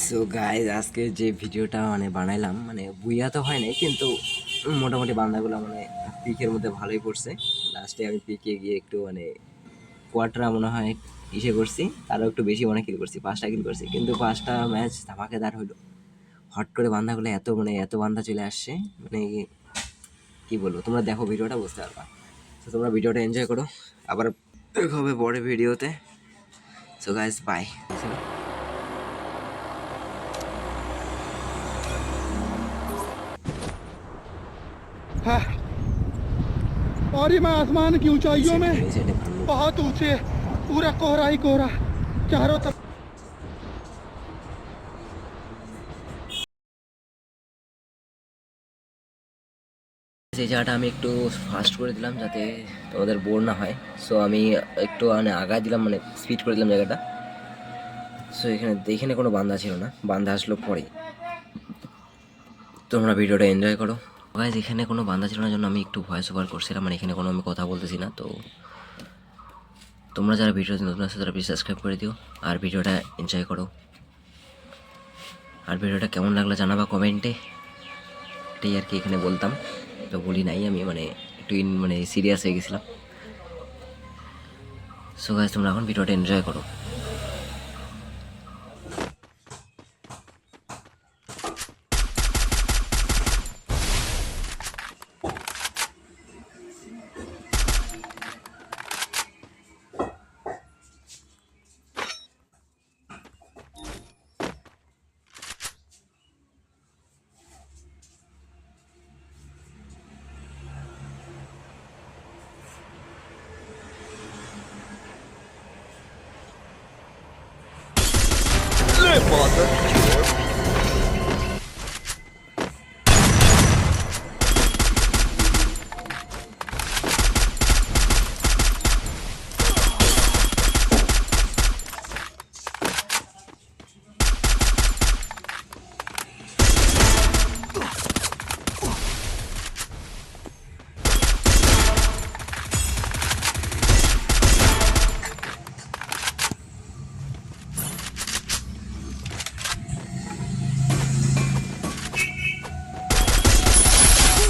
So guys আজকে যে ভিডিওটা বানাইলাম বুইয়া তো হয় নাই, কিন্তু মোটামুটি বান্দাগুলো পিকের মধ্যে ভালোই পড়ছে। লাস্টে আমি পিকে গিয়ে একটু কোয়ার্টার মনে হয় ইসে করছি, তারও একটু বেশি কিল করছি, 5টা কিল করছি, কিন্তু 5টা ম্যাচ ধামাকেদার হইলো। হট করে বান্দাগুলো এত বান্দা চলে আসছে, কি বলবো, তোমরা দেখো ভিডিওটা বুঝতে পারবা। তো তোমরা ভিডিওটা এনজয় করো, আবার দেখা হবে পরে ভিডিওতে। So guys bye. है और ये मैं आसमान की ऊंचाइयों में बहुत ऊंचे, पूरा कोहरा ही कोहरा चारों तरफ। এই জায়গাটা আমি একটু ফাস্ট করে দিলাম যাতে তোমাদের বোর না হয়। সো আমি একটু আগায় দিলাম, স্পিড করে দিলাম জায়গাটা। সো এখানে কোনো বান্দা ছিল না, বান্দা আসলো পরে। তোমরা ভিডিওটা এনজয় করো। গাইজ এখানে কোনো বান্দা ছিল না জন্য আমি একটু ভয়েস ওভার করছিলাম, এখানে কোনো আমি কথা বলতেছি না। তো তোমরা যারা ভিডিওতে নতুন আসছো তারা প্লিজ সাবস্ক্রাইব করে দিও, আর ভিডিওটা এনজয় করো। আর ভিডিওটা কেমন লাগলো জানাবা কমেন্টে, এটাই আর কি এখানে বলতাম। তো বলি নাই, আমি একটু সিরিয়াস হয়ে গেছিলাম। সো গাইজ তোমরা এখন ভিডিওটা এনজয় করো।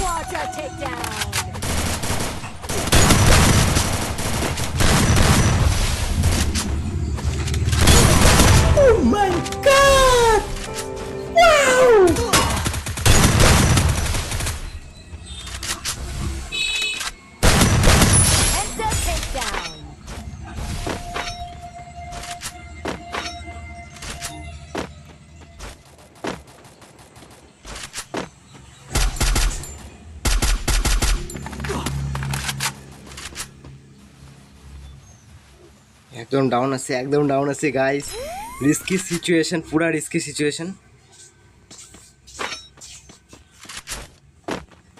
Quadra takedown. Oh my God! Wow! Enter takedown. একদম ডাউন আছে গাইস। রিস্কি সিচুয়েশন, পুরা রিস্কি সিচুয়েশন।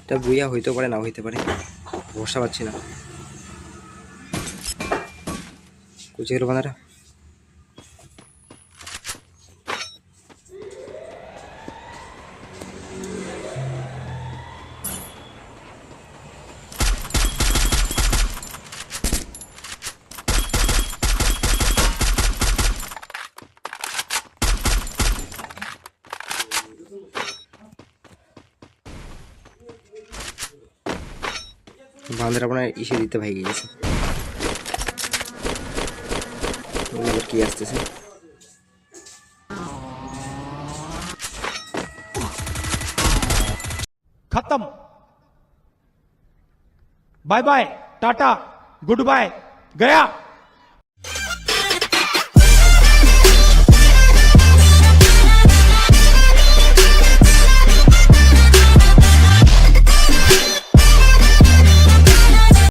এটা বুইয়া হইতে পারে, না হইতে পারে, ভরসা পাচ্ছি না। কুচে গেল বাঁধাটা। বাঁধের আপনার ইসে দিতে ভাই গেছে, কি আসতেছে। खत्म। Bye bye, tata, good bye, गया।